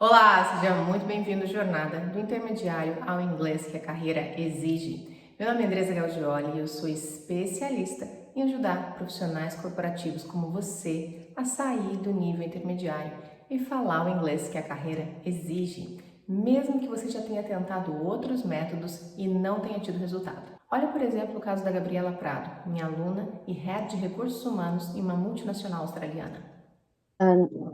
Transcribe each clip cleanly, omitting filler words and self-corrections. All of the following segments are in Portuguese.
Olá, seja muito bem-vindo à jornada do intermediário ao inglês que a carreira exige. Meu nome é Andresa Gaudioli e eu sou especialista em ajudar profissionais corporativos como você a sair do nível intermediário e falar o inglês que a carreira exige, mesmo que você já tenha tentado outros métodos e não tenha tido resultado. Olha, por exemplo, o caso da Gabriela Prado, minha aluna e head de recursos humanos em uma multinacional australiana.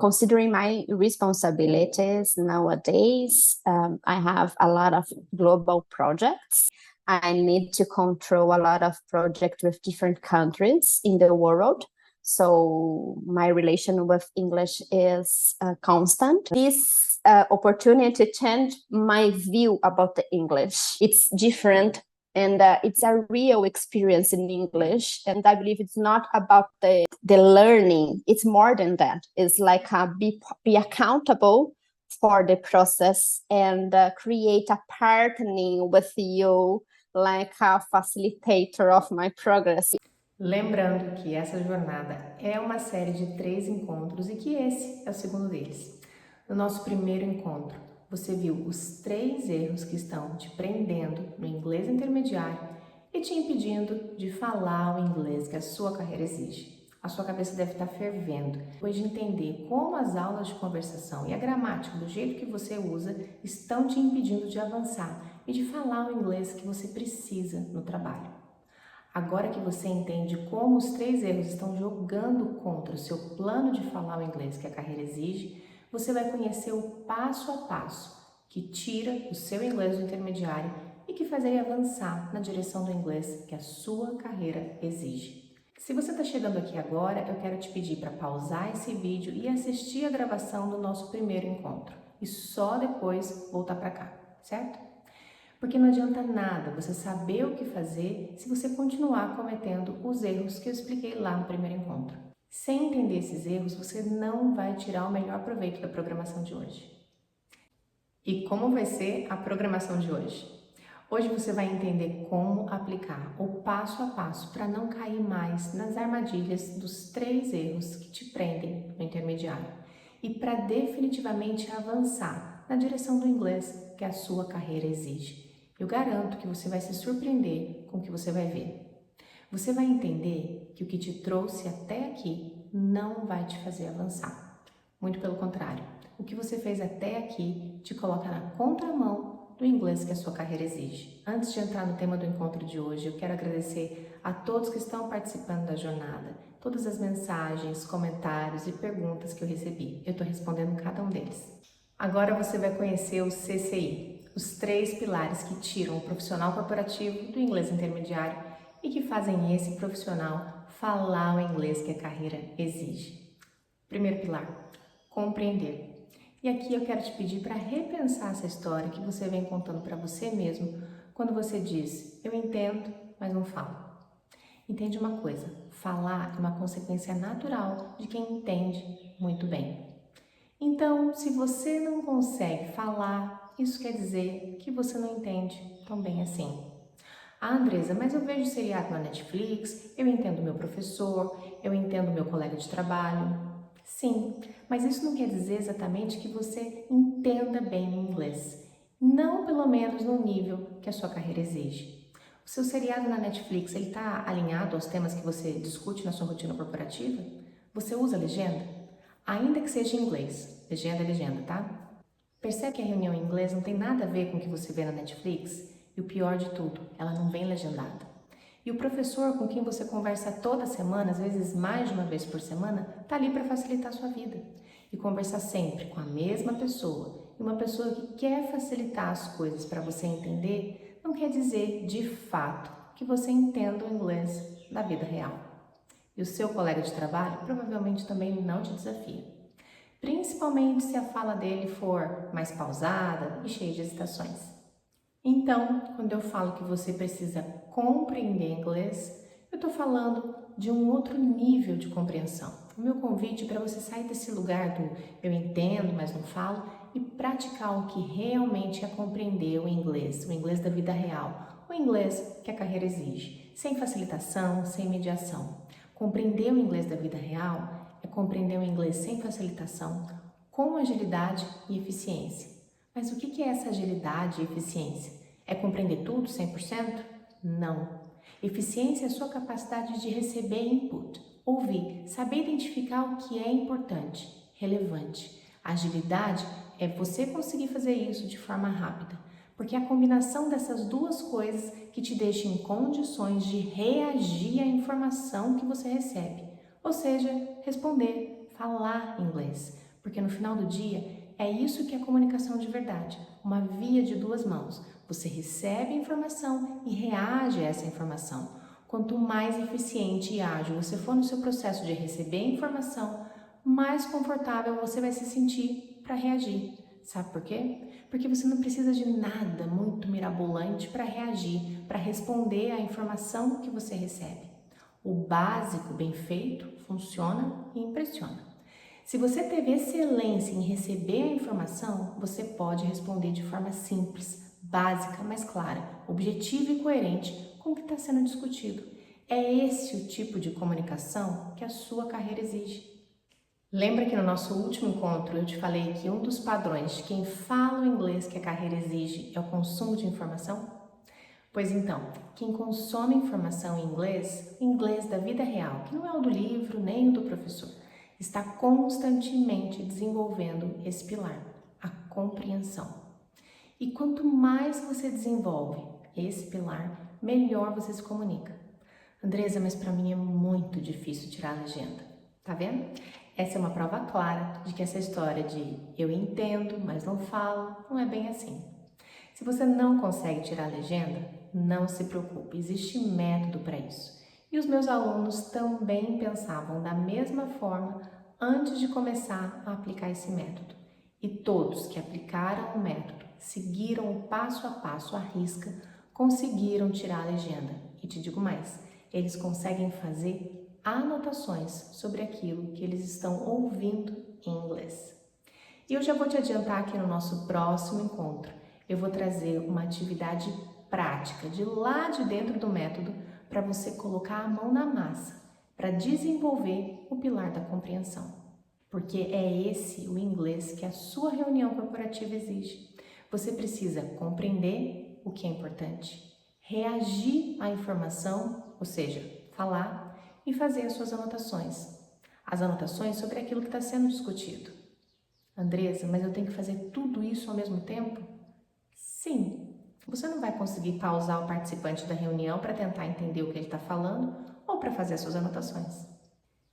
Considering my responsibilities nowadays, I have a lot of global projects. I need to control a lot of projects with different countries in the world. So my relation with English is constant. This opportunity changed my view about the English. It's different and it's a real experience in English. And I believe it's not about the learning. It's more than that. It's like be accountable for the process and create a partnering with you like a facilitator of my progress. Lembrando que essa jornada é uma série de 3 encontros e que esse é o segundo deles. No nosso primeiro encontro, você viu os 3 erros que estão te prendendo no inglês intermediário e te impedindo de falar o inglês que a sua carreira exige. A sua cabeça deve estar fervendo depois de entender como as aulas de conversação e a gramática do jeito que você usa estão te impedindo de avançar e de falar o inglês que você precisa no trabalho. Agora que você entende como os 3 erros estão jogando contra o seu plano de falar o inglês que a carreira exige, você vai conhecer o passo a passo que tira o seu inglês do intermediário e que faz ele avançar na direção do inglês que a sua carreira exige. Se você está chegando aqui agora, eu quero te pedir para pausar esse vídeo e assistir a gravação do nosso primeiro encontro e só depois voltar para cá, certo? Porque não adianta nada você saber o que fazer se você continuar cometendo os erros que eu expliquei lá no primeiro encontro. Sem entender esses erros, você não vai tirar o melhor proveito da programação de hoje. E como vai ser a programação de hoje? Hoje você vai entender como aplicar o passo a passo para não cair mais nas armadilhas dos 3 erros que te prendem no intermediário e para definitivamente avançar na direção do inglês que a sua carreira exige. Eu garanto que você vai se surpreender com o que você vai ver. Você vai entender que o que te trouxe até aqui não vai te fazer avançar. Muito pelo contrário, o que você fez até aqui te coloca na contramão do inglês que a sua carreira exige. Antes de entrar no tema do encontro de hoje, eu quero agradecer a todos que estão participando da jornada, todas as mensagens, comentários e perguntas que eu recebi. Eu estou respondendo cada um deles. Agora você vai conhecer o CCI, os 3 pilares que tiram o profissional corporativo do inglês intermediário e que fazem esse profissional falar o inglês que a carreira exige. Primeiro pilar, compreender. E aqui eu quero te pedir para repensar essa história que você vem contando para você mesmo quando você diz, eu entendo, mas não falo. Entende uma coisa, falar é uma consequência natural de quem entende muito bem. Então, se você não consegue falar, isso quer dizer que você não entende tão bem assim. Ah, Andresa, mas eu vejo seriado na Netflix, eu entendo meu professor, eu entendo meu colega de trabalho. Sim, mas isso não quer dizer exatamente que você entenda bem o inglês. Não pelo menos no nível que a sua carreira exige. O seu seriado na Netflix, ele está alinhado aos temas que você discute na sua rotina corporativa? Você usa legenda? Ainda que seja em inglês. Legenda é legenda, tá? Percebe que a reunião em inglês não tem nada a ver com o que você vê na Netflix? E o pior de tudo, ela não vem legendada. E o professor com quem você conversa toda semana, às vezes mais de uma vez por semana, tá ali para facilitar a sua vida. E conversar sempre com a mesma pessoa, e uma pessoa que quer facilitar as coisas para você entender, não quer dizer, de fato, que você entenda o inglês da vida real. E o seu colega de trabalho provavelmente também não te desafia. Principalmente se a fala dele for mais pausada e cheia de hesitações. Então, quando eu falo que você precisa compreender inglês, eu estou falando de um outro nível de compreensão. O meu convite é para você sair desse lugar do eu entendo, mas não falo, e praticar o que realmente é compreender o inglês da vida real, o inglês que a carreira exige, sem facilitação, sem mediação. Compreender o inglês da vida real é compreender o inglês sem facilitação, com agilidade e eficiência. Mas o que é essa agilidade e eficiência? É compreender tudo 100%? Não. Eficiência é a sua capacidade de receber input, ouvir, saber identificar o que é importante, relevante. Agilidade é você conseguir fazer isso de forma rápida, porque é a combinação dessas duas coisas que te deixa em condições de reagir à informação que você recebe, ou seja, responder, falar inglês, porque no final do dia é isso que é comunicação de verdade, uma via de duas mãos. Você recebe a informação e reage a essa informação. Quanto mais eficiente e ágil você for no seu processo de receber a informação, mais confortável você vai se sentir para reagir. Sabe por quê? Porque você não precisa de nada muito mirabolante para reagir, para responder à informação que você recebe. O básico bem feito funciona e impressiona. Se você teve excelência em receber a informação, você pode responder de forma simples, básica, mas clara, objetiva e coerente com o que está sendo discutido. É esse o tipo de comunicação que a sua carreira exige. Lembra que no nosso último encontro eu te falei que um dos padrões de quem fala o inglês que a carreira exige é o consumo de informação? Pois então, quem consome informação em inglês, o inglês da vida real, que não é o do livro nem o do professor, está constantemente desenvolvendo esse pilar, a compreensão. E quanto mais você desenvolve esse pilar, melhor você se comunica. Andresa, mas para mim é muito difícil tirar a legenda. Tá vendo? Essa é uma prova clara de que essa história de eu entendo, mas não falo, não é bem assim. Se você não consegue tirar a legenda, não se preocupe, existe método para isso. E os meus alunos também pensavam da mesma forma antes de começar a aplicar esse método. E todos que aplicaram o método, seguiram o passo a passo à risca, conseguiram tirar a legenda. E te digo mais, eles conseguem fazer anotações sobre aquilo que eles estão ouvindo em inglês. E eu já vou te adiantar que no nosso próximo encontro eu vou trazer uma atividade prática de lá de dentro do método para você colocar a mão na massa, para desenvolver o pilar da compreensão. Porque é esse o inglês que a sua reunião corporativa exige. Você precisa compreender o que é importante, reagir à informação, ou seja, falar, e fazer as suas anotações. As anotações sobre aquilo que está sendo discutido. Andresa, mas eu tenho que fazer tudo isso ao mesmo tempo? Sim. Você não vai conseguir pausar o participante da reunião para tentar entender o que ele está falando ou para fazer as suas anotações.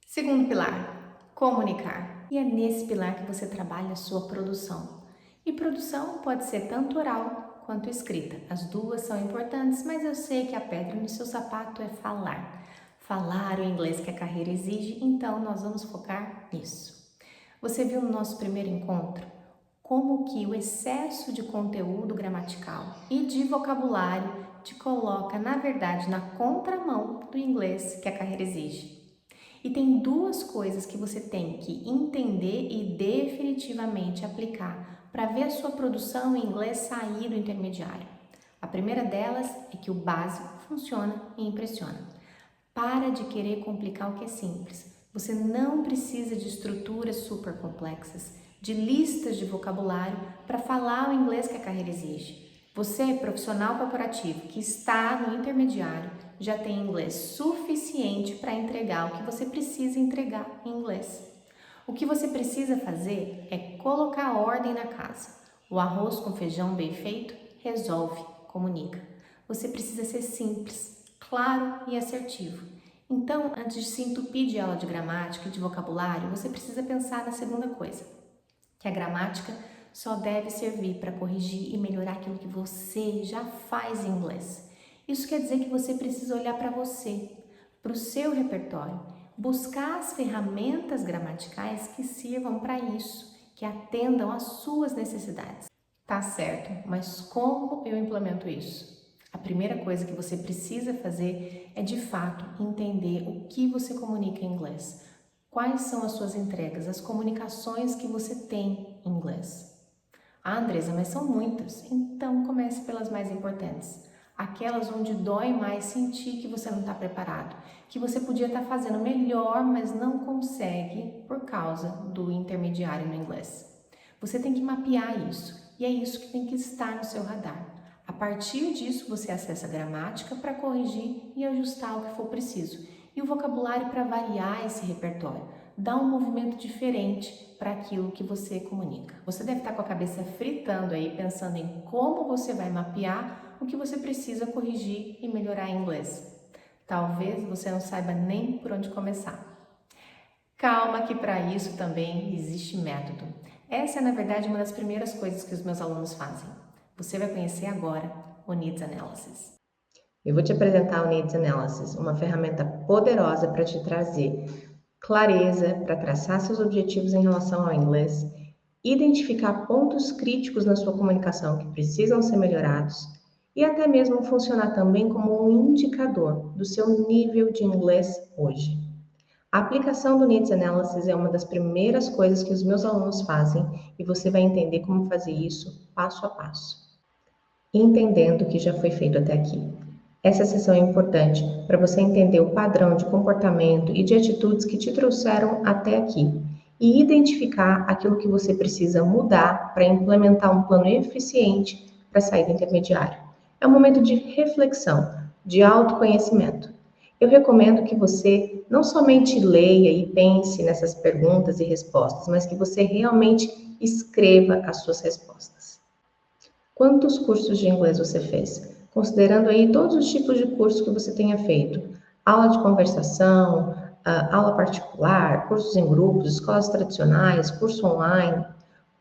Segundo pilar, comunicar. E é nesse pilar que você trabalha a sua produção. E produção pode ser tanto oral quanto escrita. As duas são importantes, mas eu sei que a pedra no seu sapato é falar. Falar o inglês que a carreira exige, então nós vamos focar nisso. Você viu no nosso primeiro encontro como que o excesso de conteúdo gramatical e de vocabulário te coloca, na verdade, na contramão do inglês que a carreira exige. E tem duas coisas que você tem que entender e definitivamente aplicar para ver a sua produção em inglês sair do intermediário. A primeira delas é que o básico funciona e impressiona. Para de querer complicar o que é simples. Você não precisa de estruturas super complexas, de listas de vocabulário para falar o inglês que a carreira exige. Você, profissional corporativo que está no intermediário, já tem inglês suficiente para entregar o que você precisa entregar em inglês. O que você precisa fazer é colocar ordem na casa. O arroz com feijão bem feito resolve, comunica. Você precisa ser simples, claro e assertivo. Então, antes de se entupir de aula de gramática e de vocabulário, você precisa pensar na segunda coisa, que a gramática só deve servir para corrigir e melhorar aquilo que você já faz em inglês. Isso quer dizer que você precisa olhar para você, para o seu repertório, buscar as ferramentas gramaticais que sirvam para isso, que atendam às suas necessidades. Tá certo, mas como eu implemento isso? A primeira coisa que você precisa fazer é, de fato, entender o que você comunica em inglês. Quais são as suas entregas, as comunicações que você tem em inglês. Ah, Andresa, mas são muitas. Então, comece pelas mais importantes. Aquelas onde dói mais sentir que você não está preparado, que você podia estar fazendo melhor, mas não consegue por causa do intermediário no inglês. Você tem que mapear isso, e é isso que tem que estar no seu radar. A partir disso, você acessa a gramática para corrigir e ajustar o que for preciso, e o vocabulário para variar esse repertório, dar um movimento diferente para aquilo que você comunica. Você deve estar com a cabeça fritando aí, pensando em como você vai mapear o que você precisa corrigir e melhorar em inglês. Talvez você não saiba nem por onde começar. Calma que para isso também existe método. Essa é, na verdade, uma das primeiras coisas que os meus alunos fazem. Você vai conhecer agora o Needs Analysis. Eu vou te apresentar o Needs Analysis, uma ferramenta poderosa para te trazer clareza, para traçar seus objetivos em relação ao inglês, identificar pontos críticos na sua comunicação que precisam ser melhorados e até mesmo funcionar também como um indicador do seu nível de inglês hoje. A aplicação do Needs Analysis é uma das primeiras coisas que os meus alunos fazem e você vai entender como fazer isso passo a passo, entendendo o que já foi feito até aqui. Essa sessão é importante para você entender o padrão de comportamento e de atitudes que te trouxeram até aqui e identificar aquilo que você precisa mudar para implementar um plano eficiente para sair do intermediário. É um momento de reflexão, de autoconhecimento. Eu recomendo que você não somente leia e pense nessas perguntas e respostas, mas que você realmente escreva as suas respostas. Quantos cursos de inglês você fez? Considerando aí todos os tipos de curso que você tenha feito. Aula de conversação, aula particular, cursos em grupos, escolas tradicionais, curso online.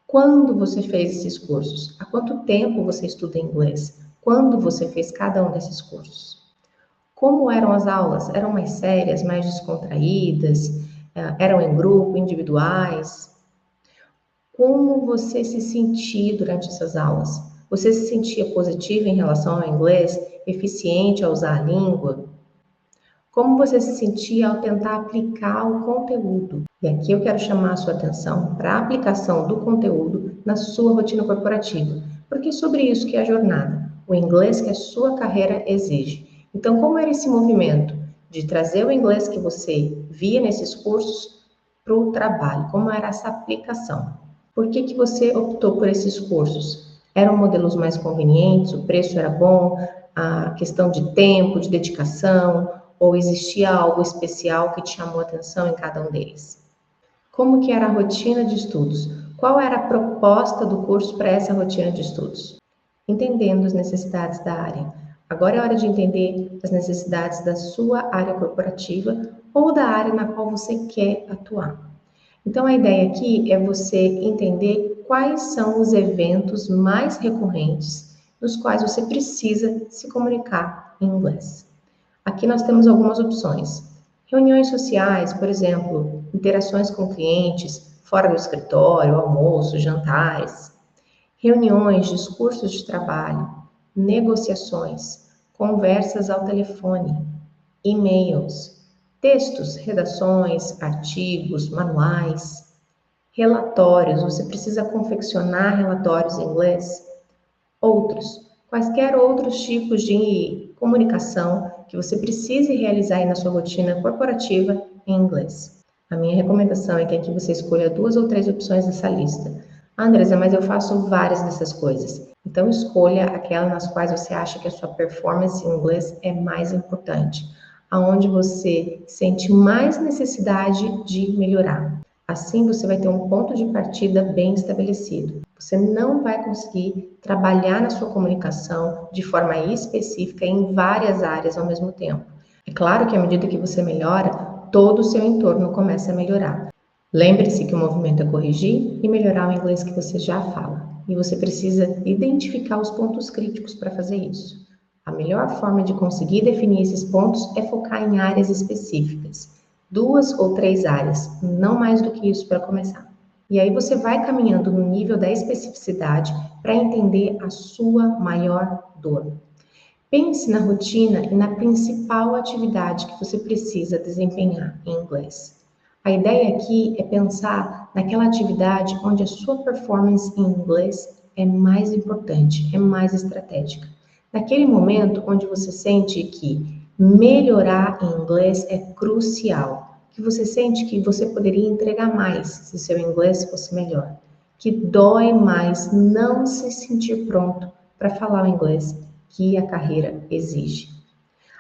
Quando você fez esses cursos? Há quanto tempo você estuda inglês? Quando você fez cada um desses cursos? Como eram as aulas? Eram mais sérias, mais descontraídas? Eram em grupo, individuais? Como você se sentia durante essas aulas? Você se sentia positiva em relação ao inglês? Eficiente ao usar a língua? Como você se sentia ao tentar aplicar o conteúdo? E aqui eu quero chamar a sua atenção para a aplicação do conteúdo na sua rotina corporativa, porque é sobre isso que é a jornada, o inglês que a sua carreira exige. Então, como era esse movimento de trazer o inglês que você via nesses cursos para o trabalho? Como era essa aplicação? Por que você optou por esses cursos? Eram modelos mais convenientes? O preço era bom? A questão de tempo, de dedicação? Ou existia algo especial que te chamou a atenção em cada um deles? Como que era a rotina de estudos? Qual era a proposta do curso para essa rotina de estudos? Entendendo as necessidades da área. Agora é hora de entender as necessidades da sua área corporativa ou da área na qual você quer atuar. Então, a ideia aqui é você entender quais são os eventos mais recorrentes nos quais você precisa se comunicar em inglês. Aqui nós temos algumas opções. Reuniões sociais, por exemplo, interações com clientes, fora do escritório, almoço, jantares. Reuniões, discursos de trabalho, negociações, conversas ao telefone, e-mails, textos, redações, artigos, manuais, relatórios. Você precisa confeccionar relatórios em inglês? Outros, quaisquer outros tipos de comunicação que você precise realizar aí na sua rotina corporativa em inglês. A minha recomendação é que aqui você escolha 2 ou 3 opções dessa lista. Andresa, mas eu faço várias dessas coisas. Então escolha aquela nas quais você acha que a sua performance em inglês é mais importante, aonde você sente mais necessidade de melhorar. Assim você vai ter um ponto de partida bem estabelecido. Você não vai conseguir trabalhar na sua comunicação de forma específica em várias áreas ao mesmo tempo. É claro que à medida que você melhora, todo o seu entorno começa a melhorar. Lembre-se que o movimento é corrigir e melhorar o inglês que você já fala. E você precisa identificar os pontos críticos para fazer isso. A melhor forma de conseguir definir esses pontos é focar em áreas específicas. 2 ou 3 áreas, não mais do que isso para começar. E aí você vai caminhando no nível da especificidade para entender a sua maior dor. Pense na rotina e na principal atividade que você precisa desempenhar em inglês. A ideia aqui é pensar naquela atividade onde a sua performance em inglês é mais importante, é mais estratégica. Naquele momento onde você sente que melhorar em inglês é crucial, que você sente que você poderia entregar mais se seu inglês fosse melhor, que dói mais não se sentir pronto para falar o inglês que a carreira exige.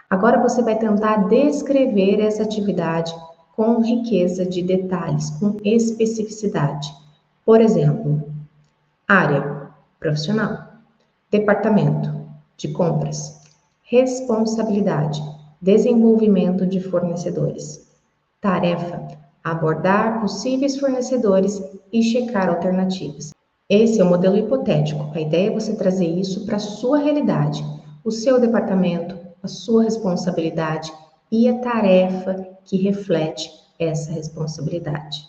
Agora você vai tentar descrever essa atividade com riqueza de detalhes, com especificidade. Por exemplo, área profissional, departamento de compras, responsabilidade, desenvolvimento de fornecedores, tarefa, abordar possíveis fornecedores e checar alternativas. Esse é o modelo hipotético. A ideia é você trazer isso para a sua realidade, o seu departamento, a sua responsabilidade e a tarefa que reflete essa responsabilidade.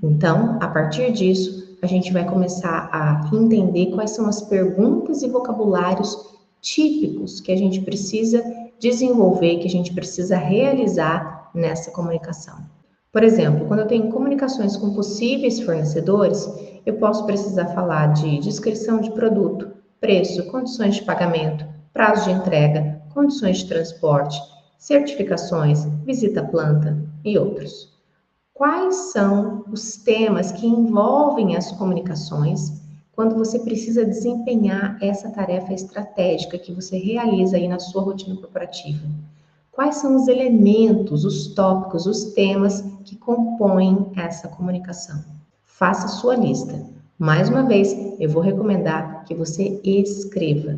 Então, a partir disso, a gente vai começar a entender quais são as perguntas e vocabulários típicos que a gente precisa desenvolver, que a gente precisa realizar nessa comunicação. Por exemplo, quando eu tenho comunicações com possíveis fornecedores, eu posso precisar falar de descrição de produto, preço, condições de pagamento, prazo de entrega, condições de transporte, certificações, visita à planta e outros. Quais são os temas que envolvem as comunicações quando você precisa desempenhar essa tarefa estratégica que você realiza aí na sua rotina corporativa? Quais são os elementos, os tópicos, os temas que compõem essa comunicação? Faça a sua lista. Mais uma vez, eu vou recomendar que você escreva.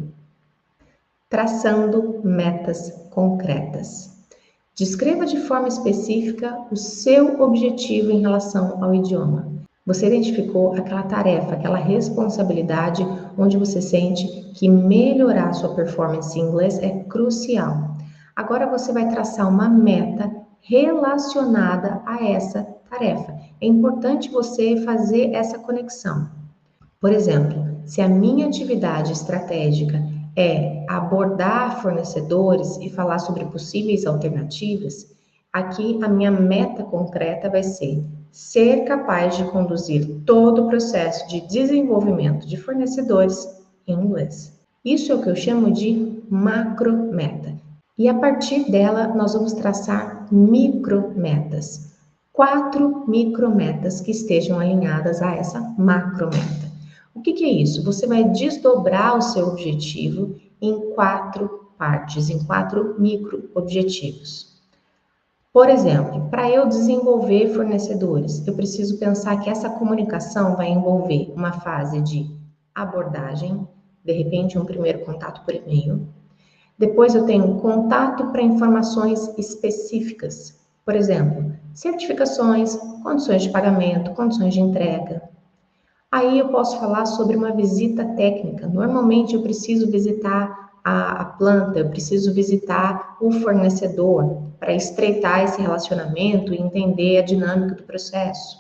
Traçando metas concretas. Descreva de forma específica o seu objetivo em relação ao idioma. Você identificou aquela tarefa, aquela responsabilidade onde você sente que melhorar sua performance em inglês é crucial. Agora você vai traçar uma meta relacionada a essa tarefa. É importante você fazer essa conexão. Por exemplo, se a minha atividade estratégica é abordar fornecedores e falar sobre possíveis alternativas, aqui a minha meta concreta vai ser capaz de conduzir todo o processo de desenvolvimento de fornecedores em inglês. Isso é o que eu chamo de macrometa. E a partir dela, nós vamos traçar micrometas. 4 micrometas que estejam alinhadas a essa macrometa. O que é isso? Você vai desdobrar o seu objetivo em 4 partes, em 4 micro-objetivos. Por exemplo, para eu desenvolver fornecedores, eu preciso pensar que essa comunicação vai envolver uma fase de abordagem, de repente um primeiro contato por e-mail. Depois eu tenho contato para informações específicas, por exemplo, certificações, condições de pagamento, condições de entrega. Aí eu posso falar sobre uma visita técnica. Normalmente eu preciso visitar a planta, eu preciso visitar o fornecedor para estreitar esse relacionamento e entender a dinâmica do processo.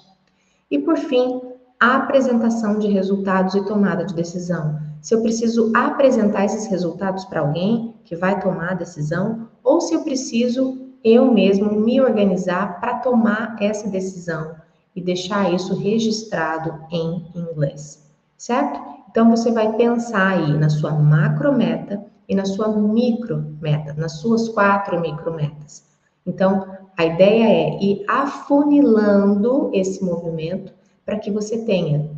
E por fim, a apresentação de resultados e tomada de decisão. Se eu preciso apresentar esses resultados para alguém que vai tomar a decisão, ou se eu preciso eu mesmo me organizar para tomar essa decisão e deixar isso registrado em inglês, certo? Então você vai pensar aí na sua macrometa e na sua micrometa, nas suas 4 micrometas. Então, a ideia é ir afunilando esse movimento para que você tenha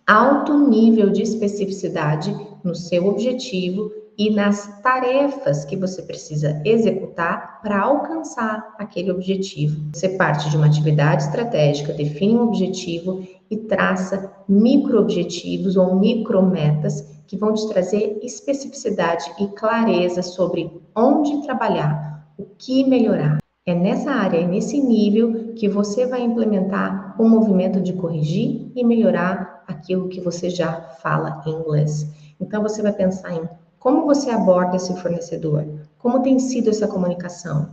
alto nível de especificidade no seu objetivo e nas tarefas que você precisa executar para alcançar aquele objetivo. Você parte de uma atividade estratégica, define um objetivo e traça micro-objetivos ou micrometas que vão te trazer especificidade e clareza sobre onde trabalhar, o que melhorar. É nessa área, é nesse nível que você vai implementar o movimento de corrigir e melhorar aquilo que você já fala em inglês. Então, você vai pensar em como você aborda esse fornecedor, como tem sido essa comunicação,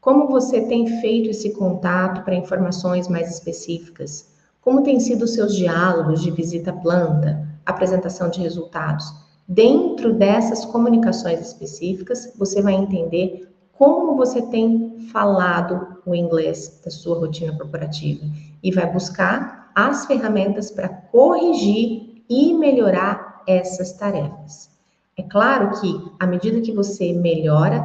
como você tem feito esse contato para informações mais específicas, como tem sido os seus diálogos de visita à planta, apresentação de resultados. Dentro dessas comunicações específicas, você vai entender como você tem falado o inglês da sua rotina corporativa e vai buscar as ferramentas para corrigir e melhorar essas tarefas. É claro que, à medida que você melhora,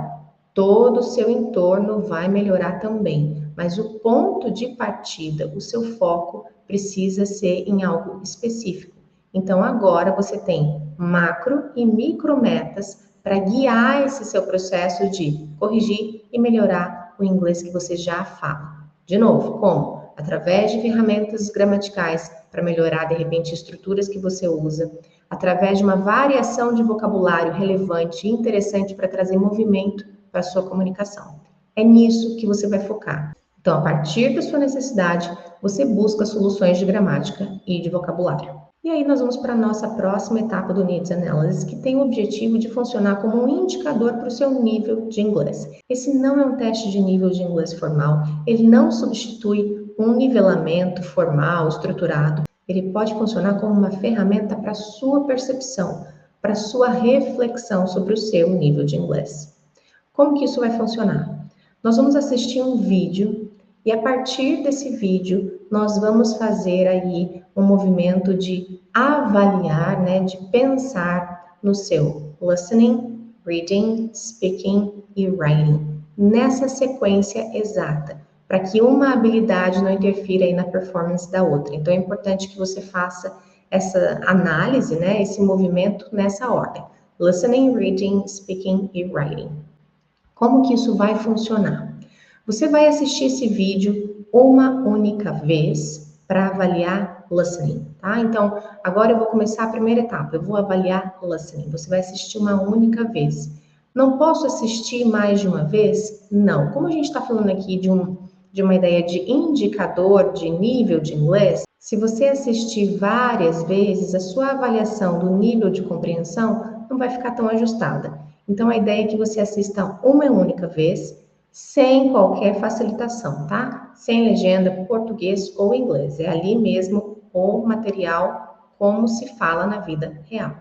todo o seu entorno vai melhorar também, mas o ponto de partida, o seu foco, precisa ser em algo específico. Então, agora você tem macro e micro metas para guiar esse seu processo de corrigir e melhorar o inglês que você já fala. De novo, como? Através de ferramentas gramaticais para melhorar, de repente, estruturas que você usa, através de uma variação de vocabulário relevante e interessante para trazer movimento para a sua comunicação. É nisso que você vai focar. Então, a partir da sua necessidade, você busca soluções de gramática e de vocabulário. E aí nós vamos para a nossa próxima etapa do Needs Analysis, que tem o objetivo de funcionar como um indicador para o seu nível de inglês. Esse não é um teste de nível de inglês formal, ele não substitui um nivelamento formal, estruturado. Ele pode funcionar como uma ferramenta para a sua percepção, para a sua reflexão sobre o seu nível de inglês. Como que isso vai funcionar? Nós vamos assistir um vídeo e a partir desse vídeo nós vamos fazer aí um movimento de avaliar, né, de pensar no seu listening, reading, speaking e writing, nessa sequência exata, para que uma habilidade não interfira aí na performance da outra. Então é importante que você faça essa análise, né, esse movimento nessa ordem: listening, reading, speaking e writing. Como que isso vai funcionar? Você vai assistir esse vídeo uma única vez para avaliar listening, tá? Então, agora eu vou começar a primeira etapa, eu vou avaliar listening. Você vai assistir uma única vez. Não posso assistir mais de uma vez? Não. Como a gente está falando aqui de uma ideia de indicador de nível de inglês, se você assistir várias vezes, a sua avaliação do nível de compreensão não vai ficar tão ajustada. Então, a ideia é que você assista uma única vez, sem qualquer facilitação, tá? Sem legenda, português ou inglês. É ali mesmo o material como se fala na vida real.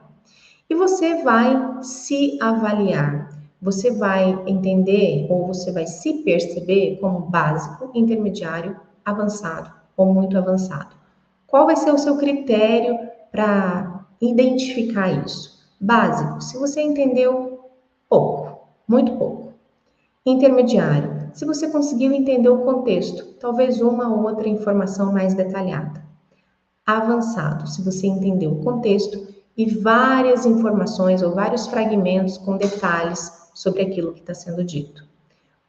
E você vai se avaliar. Você vai entender ou você vai se perceber como básico, intermediário, avançado ou muito avançado. Qual vai ser o seu critério para identificar isso? Básico, se você entendeu pouco, muito pouco. Intermediário, se você conseguiu entender o contexto, talvez uma ou outra informação mais detalhada. Avançado, se você entendeu o contexto e várias informações ou vários fragmentos com detalhes sobre aquilo que está sendo dito.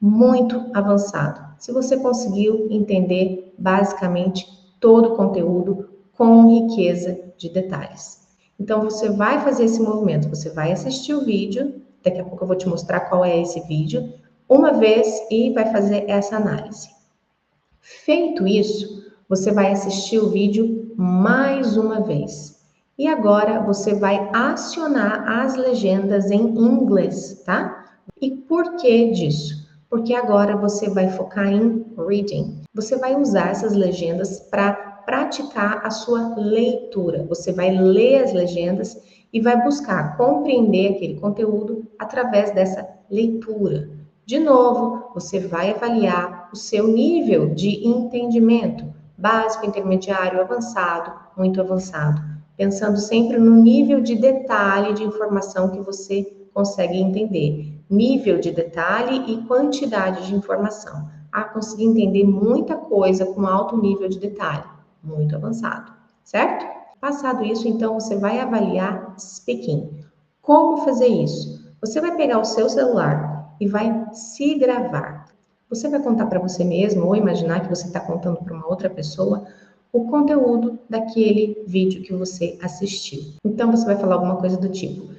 Muito avançado, se você conseguiu entender basicamente todo o conteúdo com riqueza de detalhes. Então, você vai fazer esse movimento, você vai assistir o vídeo, daqui a pouco eu vou te mostrar qual é esse vídeo, uma vez e vai fazer essa análise. Feito isso, você vai assistir o vídeo mais uma vez. E agora você vai acionar as legendas em inglês, tá? E por que disso? Porque agora você vai focar em reading. Você vai usar essas legendas para praticar a sua leitura. Você vai ler as legendas e vai buscar compreender aquele conteúdo através dessa leitura. De novo, você vai avaliar o seu nível de entendimento, básico, intermediário, avançado, muito avançado, pensando sempre no nível de detalhe de informação que você consegue entender. Nível de detalhe e quantidade de informação. Conseguir entender muita coisa com alto nível de detalhe, muito avançado, certo? Passado isso, então, você vai avaliar speaking. Como fazer isso? Você vai pegar o seu celular e vai se gravar. Você vai contar para você mesmo ou imaginar que você está contando para uma outra pessoa o conteúdo daquele vídeo que você assistiu. Então, você vai falar alguma coisa do tipo: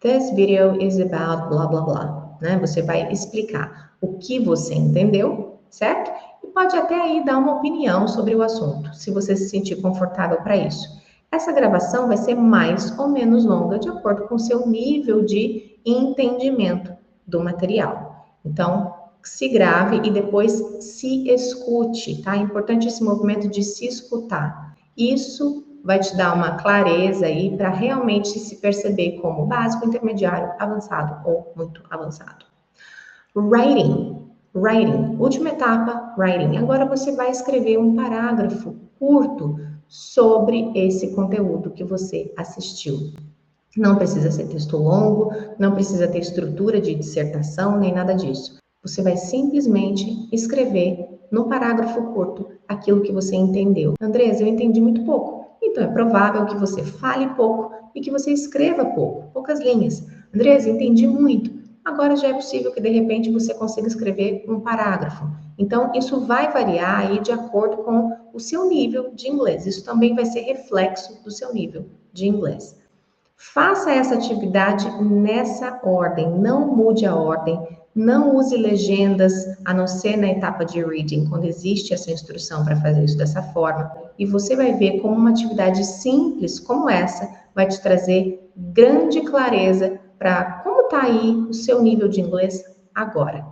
This video is about blá blá blá, né? Você vai explicar o que você entendeu, certo? E pode até aí dar uma opinião sobre o assunto, se você se sentir confortável para isso. Essa gravação vai ser mais ou menos longa de acordo com o seu nível de entendimento do material. Então, se grave e depois se escute, tá? É importante esse movimento de se escutar. Isso vai te dar uma clareza aí para realmente se perceber como básico, intermediário, avançado ou muito avançado. Writing. Última etapa, writing. Agora você vai escrever um parágrafo curto sobre esse conteúdo que você assistiu. Não precisa ser texto longo, não precisa ter estrutura de dissertação, nem nada disso. Você vai simplesmente escrever no parágrafo curto, aquilo que você entendeu. Andresa, eu entendi muito pouco. Então, é provável que você fale pouco e que você escreva pouco, poucas linhas. Andresa, entendi muito. Agora já é possível que, de repente, você consiga escrever um parágrafo. Então, isso vai variar aí de acordo com o seu nível de inglês. Isso também vai ser reflexo do seu nível de inglês. Faça essa atividade nessa ordem, não mude a ordem, não use legendas, a não ser na etapa de reading, quando existe essa instrução para fazer isso dessa forma. E você vai ver como uma atividade simples como essa vai te trazer grande clareza para como está aí o seu nível de inglês agora.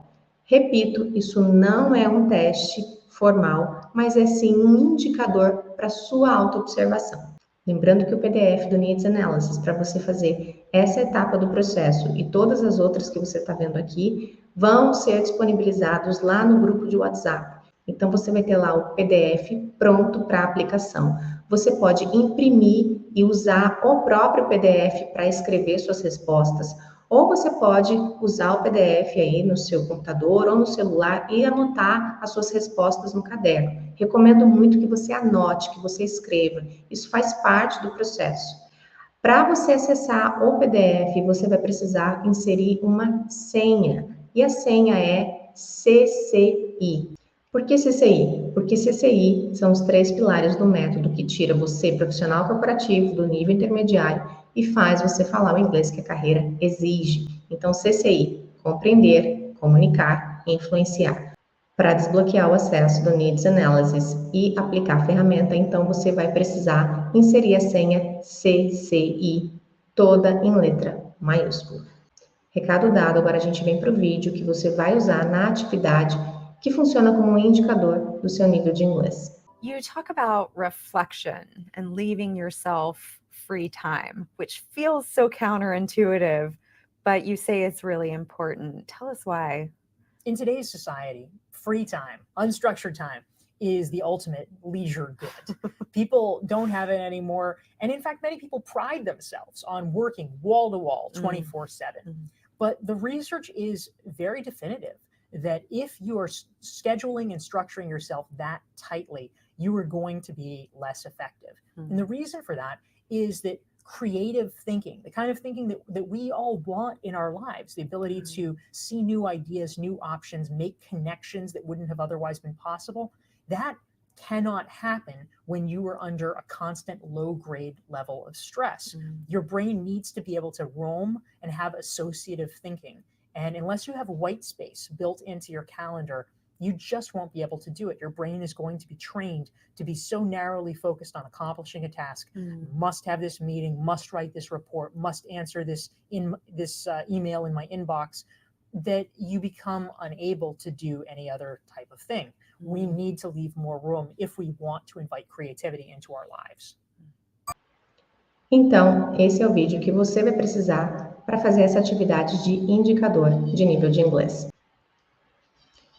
Repito, isso não é um teste formal, mas é sim um indicador para sua autoobservação. Lembrando que o PDF do Needs Analysis, para você fazer essa etapa do processo e todas as outras que você está vendo aqui, vão ser disponibilizados lá no grupo de WhatsApp. Então, você vai ter lá o PDF pronto para aplicação. Você pode imprimir e usar o próprio PDF para escrever suas respostas, ou você pode usar o PDF aí no seu computador ou no celular e anotar as suas respostas no caderno. Recomendo muito que você anote, que você escreva. Isso faz parte do processo. Para você acessar o PDF, você vai precisar inserir uma senha. E a senha é CCI. Por que CCI? Porque CCI são os 3 pilares do método que tira você, profissional corporativo, do nível intermediário e faz você falar o inglês que a carreira exige. Então, CCI, compreender, comunicar e influenciar. Para desbloquear o acesso do Needs Analysis e aplicar a ferramenta, então você vai precisar inserir a senha CCI, toda em letra maiúscula. Recado dado, agora a gente vem para o vídeo que você vai usar na atividade que funciona como um indicador do seu nível de inglês. You talk about reflection and leaving yourself free time, which feels so counterintuitive, but you say it's really important. Tell us why. In today's society, free time, unstructured time, is the ultimate leisure good. People don't have it anymore. And in fact, many people pride themselves on working wall to wall 24/7. But the research is very definitive that if you are scheduling and structuring yourself that tightly, you are going to be less effective. And the reason for that is that creative thinking, the kind of thinking that we all want in our lives, the ability to see new ideas, new options, make connections that wouldn't have otherwise been possible, that cannot happen when you are under a constant low-grade level of stress. Your brain needs to be able to roam and have associative thinking. And unless you have white space built into your calendar, you just won't be able to do it. Your brain is going to be trained to be so narrowly focused on accomplishing a task, must have this meeting, must write this report, must answer this email in my inbox, that you become unable to do any other type of thing. We need to leave more room if we want to invite creativity into our lives. Então, esse é o vídeo que você vai precisar para fazer essa atividade de indicador de nível de inglês.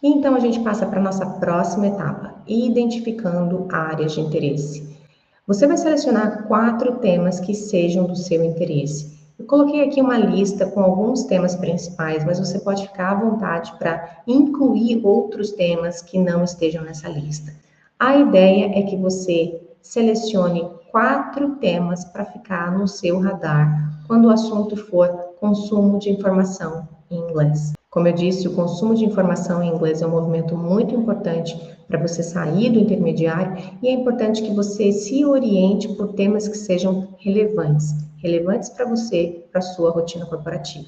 E então a gente passa para a nossa próxima etapa, identificando áreas de interesse. Você vai selecionar 4 temas que sejam do seu interesse. Eu coloquei aqui uma lista com alguns temas principais, mas você pode ficar à vontade para incluir outros temas que não estejam nessa lista. A ideia é que você selecione 4 temas para ficar no seu radar quando o assunto for consumo de informação em inglês. Como eu disse, o consumo de informação em inglês é um movimento muito importante para você sair do intermediário e é importante que você se oriente por temas que sejam relevantes para você, para a sua rotina corporativa.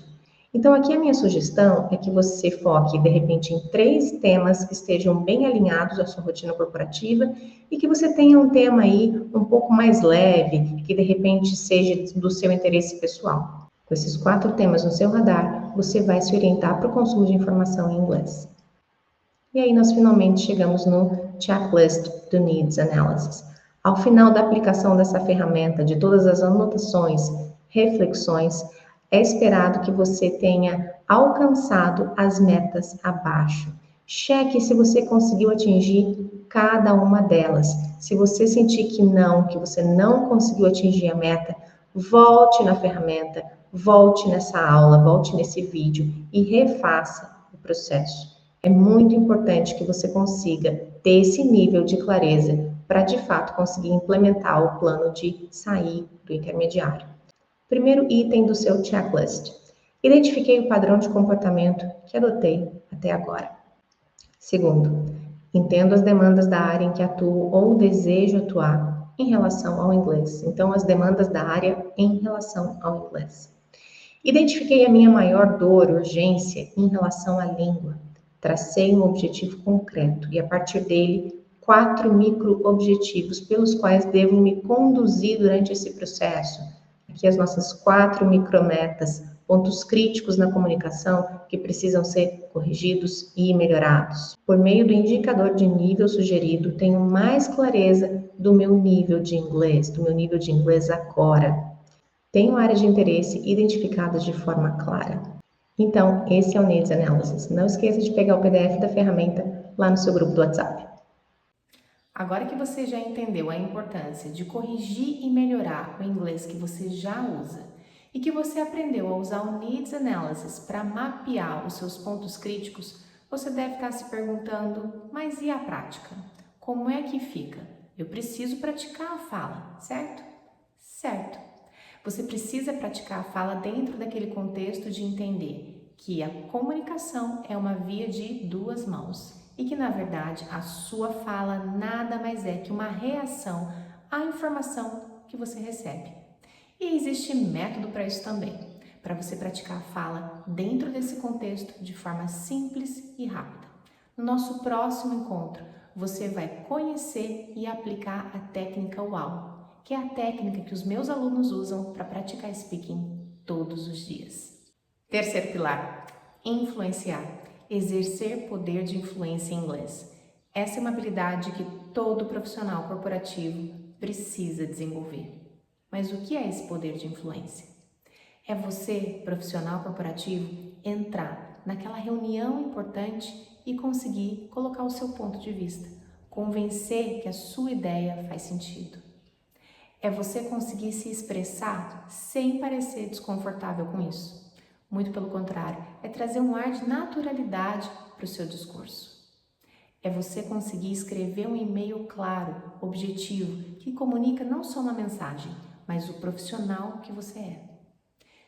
Então, aqui a minha sugestão é que você foque, de repente, em 3 temas que estejam bem alinhados à sua rotina corporativa e que você tenha um tema aí um pouco mais leve, que de repente seja do seu interesse pessoal. Com esses 4 temas no seu radar, você vai se orientar para o consumo de informação em inglês. E aí nós finalmente chegamos no checklist do Needs Analysis. Ao final da aplicação dessa ferramenta, de todas as anotações, reflexões, é esperado que você tenha alcançado as metas abaixo. Cheque se você conseguiu atingir cada uma delas. Se você sentir que você não conseguiu atingir a meta, volte na ferramenta, volte nessa aula, volte nesse vídeo e refaça o processo. É muito importante que você consiga ter esse nível de clareza para de fato conseguir implementar o plano de sair do intermediário. Primeiro item do seu checklist. Identifiquei o padrão de comportamento que adotei até agora. Segundo, entendo as demandas da área em que atuo ou desejo atuar em relação ao inglês. Então, as demandas da área em relação ao inglês. Identifiquei a minha maior dor, urgência em relação à língua. Tracei um objetivo concreto e, a partir dele, 4 micro-objetivos pelos quais devo me conduzir durante esse processo. Aqui as nossas 4 micrometas, pontos críticos na comunicação que precisam ser corrigidos e melhorados. Por meio do indicador de nível sugerido, tenho mais clareza do meu nível de inglês agora. Tenho áreas de interesse identificadas de forma clara. Então, esse é o Needs Analysis. Não esqueça de pegar o PDF da ferramenta lá no seu grupo do WhatsApp. Agora que você já entendeu a importância de corrigir e melhorar o inglês que você já usa e que você aprendeu a usar o Needs Analysis para mapear os seus pontos críticos, você deve estar se perguntando, mas e a prática? Como é que fica? Eu preciso praticar a fala, certo? Certo. Você precisa praticar a fala dentro daquele contexto de entender que a comunicação é uma via de duas mãos e que, na verdade, a sua fala nada mais é que uma reação à informação que você recebe. E existe método para isso também, para você praticar a fala dentro desse contexto de forma simples e rápida. No nosso próximo encontro, você vai conhecer e aplicar a técnica UAU, que é a técnica que os meus alunos usam para praticar speaking todos os dias. Terceiro pilar, influenciar, exercer poder de influência em inglês. Essa é uma habilidade que todo profissional corporativo precisa desenvolver. Mas o que é esse poder de influência? É você, profissional corporativo, entrar naquela reunião importante e conseguir colocar o seu ponto de vista, convencer que a sua ideia faz sentido. É você conseguir se expressar sem parecer desconfortável com isso. Muito pelo contrário, é trazer um ar de naturalidade para o seu discurso. É você conseguir escrever um e-mail claro, objetivo, que comunica não só uma mensagem, mas o profissional que você é.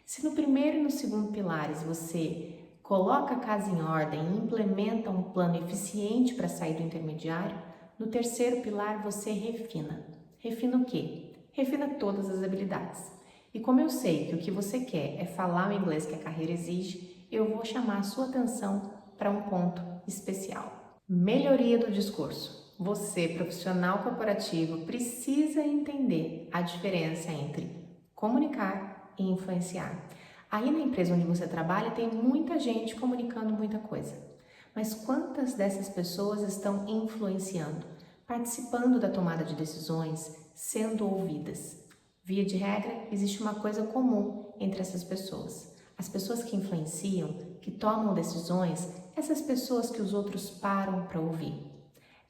Se no primeiro e no segundo pilares você coloca a casa em ordem e implementa um plano eficiente para sair do intermediário, no terceiro pilar você refina. Refina o quê? Refina todas as habilidades. E como eu sei que o que você quer é falar o inglês que a carreira exige, eu vou chamar a sua atenção para um ponto especial. Melhoria do discurso. Você, profissional corporativo, precisa entender a diferença entre comunicar e influenciar. Aí na empresa onde você trabalha tem muita gente comunicando muita coisa. Mas quantas dessas pessoas estão influenciando, participando da tomada de decisões, sendo ouvidas? Via de regra, existe uma coisa comum entre essas pessoas. As pessoas que influenciam, que tomam decisões, essas pessoas que os outros param para ouvir.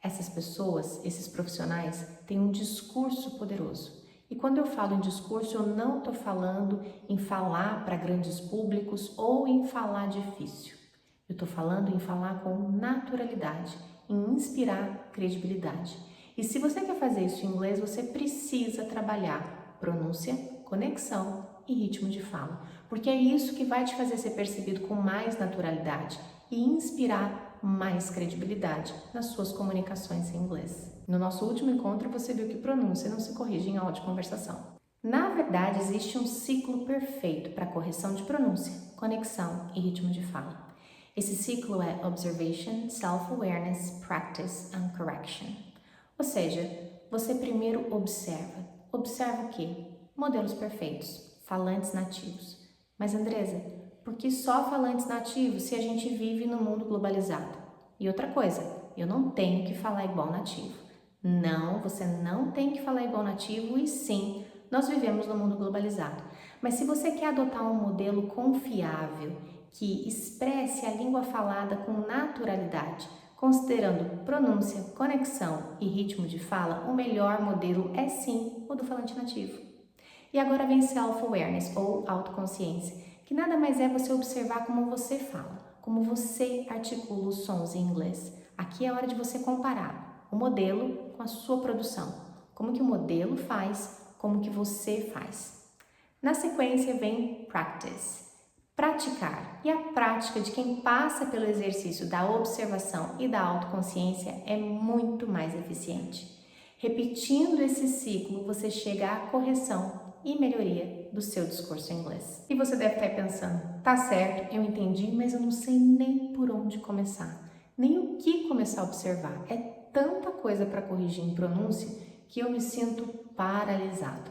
Essas pessoas, esses profissionais, têm um discurso poderoso. E quando eu falo em discurso, eu não estou falando em falar para grandes públicos ou em falar difícil. Eu estou falando em falar com naturalidade, em inspirar credibilidade. E se você quer fazer isso em inglês, você precisa trabalhar pronúncia, conexão e ritmo de fala, porque é isso que vai te fazer ser percebido com mais naturalidade e inspirar mais credibilidade nas suas comunicações em inglês. No nosso último encontro, você viu que pronúncia não se corrige em áudio conversação. Na verdade, existe um ciclo perfeito para correção de pronúncia, conexão e ritmo de fala. Esse ciclo é Observation, Self-Awareness, Practice and Correction. Ou seja, você primeiro observa. Observa o quê? Modelos perfeitos, falantes nativos. Mas Andresa, por que só falantes nativos se a gente vive no mundo globalizado? E outra coisa, eu não tenho que falar igual nativo. Não, você não tem que falar igual nativo e sim, nós vivemos no mundo globalizado. Mas se você quer adotar um modelo confiável, que expresse a língua falada com naturalidade, considerando pronúncia, conexão e ritmo de fala, o melhor modelo é sim o do falante nativo. E agora vem Self-Awareness ou autoconsciência, que nada mais é você observar como você fala, como você articula os sons em inglês. Aqui é a hora de você comparar o modelo com a sua produção. Como que o modelo faz, como que você faz. Na sequência vem practice, praticar. E a prática de quem passa pelo exercício da observação e da autoconsciência é muito mais eficiente. Repetindo esse ciclo, você chega à correção e melhoria do seu discurso em inglês. E você deve estar pensando, tá certo, eu entendi, mas eu não sei nem por onde começar, nem o que começar a observar. É tanta coisa para corrigir em pronúncia que eu me sinto paralisado.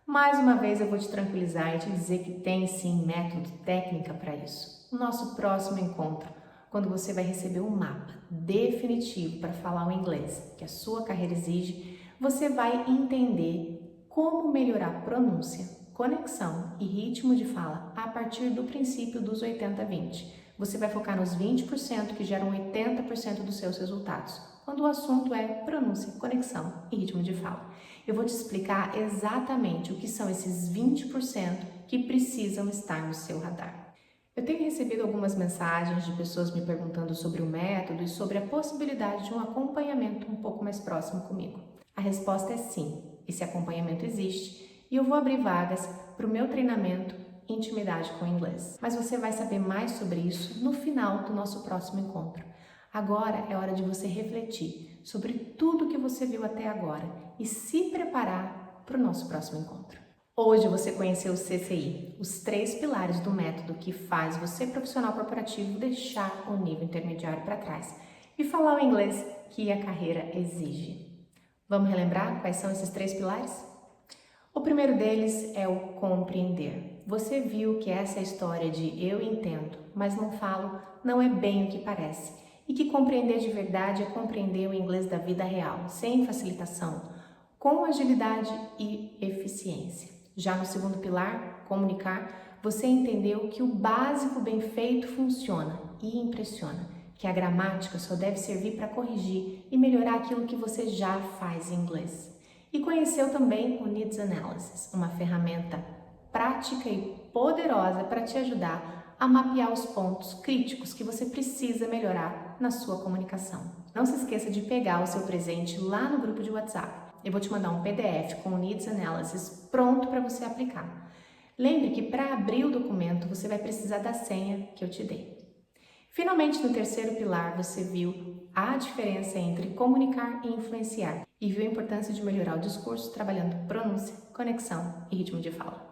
Mais uma vez eu vou te tranquilizar e te dizer que tem sim método, técnica para isso. No nosso próximo encontro, quando você vai receber um mapa definitivo para falar o inglês que a sua carreira exige, você vai entender como melhorar a pronúncia, conexão e ritmo de fala a partir do princípio dos 80-20. Você vai focar nos 20% que geram 80% dos seus resultados, quando o assunto é pronúncia, conexão e ritmo de fala. Eu vou te explicar exatamente o que são esses 20% que precisam estar no seu radar. Eu tenho recebido algumas mensagens de pessoas me perguntando sobre o método e sobre a possibilidade de um acompanhamento um pouco mais próximo comigo. A resposta é sim, esse acompanhamento existe e eu vou abrir vagas para o meu treinamento Intimidade com o Inglês. Mas você vai saber mais sobre isso no final do nosso próximo encontro. Agora é hora de você refletir sobre tudo que você viu até agora e se preparar para o nosso próximo encontro. Hoje você conheceu o CCI, os 3 pilares do método que faz você, profissional corporativo, deixar o nível intermediário para trás e falar o inglês que a carreira exige. Vamos relembrar quais são esses 3 pilares? O primeiro deles é o compreender. Você viu que essa história de eu entendo, mas não falo, não é bem o que parece. E que compreender de verdade é compreender o inglês da vida real, sem facilitação, com agilidade e eficiência. Já no segundo pilar, comunicar, você entendeu que o básico bem feito funciona e impressiona, que a gramática só deve servir para corrigir e melhorar aquilo que você já faz em inglês. E conheceu também o Needs Analysis, uma ferramenta prática e poderosa para te ajudar a mapear os pontos críticos que você precisa melhorar na sua comunicação. Não se esqueça de pegar o seu presente lá no grupo de WhatsApp. Eu vou te mandar um PDF com o Needs Analysis pronto para você aplicar. Lembre que para abrir o documento você vai precisar da senha que eu te dei. Finalmente, no terceiro pilar, você viu a diferença entre comunicar e influenciar e viu a importância de melhorar o discurso trabalhando pronúncia, conexão e ritmo de fala.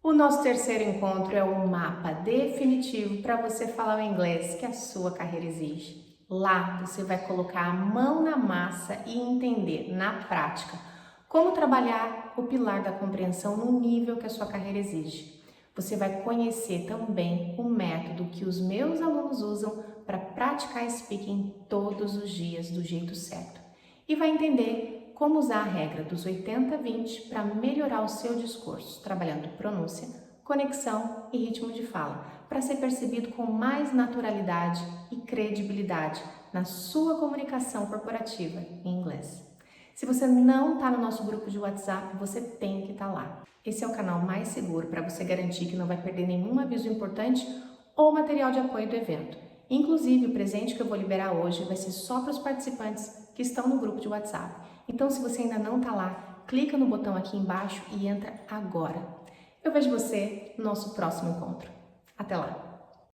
O nosso terceiro encontro é um mapa definitivo para você falar o inglês que a sua carreira exige. Lá você vai colocar a mão na massa e entender na prática como trabalhar o pilar da compreensão no nível que a sua carreira exige. Você vai conhecer também o método que os meus alunos usam para praticar speaking todos os dias do jeito certo. E vai entender como usar a regra dos 80-20 para melhorar o seu discurso, trabalhando pronúncia, conexão e ritmo de fala, para ser percebido com mais naturalidade e credibilidade na sua comunicação corporativa em inglês. Se você não está no nosso grupo de WhatsApp, você tem que estar lá. Esse é o canal mais seguro para você garantir que não vai perder nenhum aviso importante ou material de apoio do evento. Inclusive, o presente que eu vou liberar hoje vai ser só para os participantes que estão no grupo de WhatsApp. Então, se você ainda não está lá, clica no botão aqui embaixo e entra agora. Eu vejo você no nosso próximo encontro. Até lá!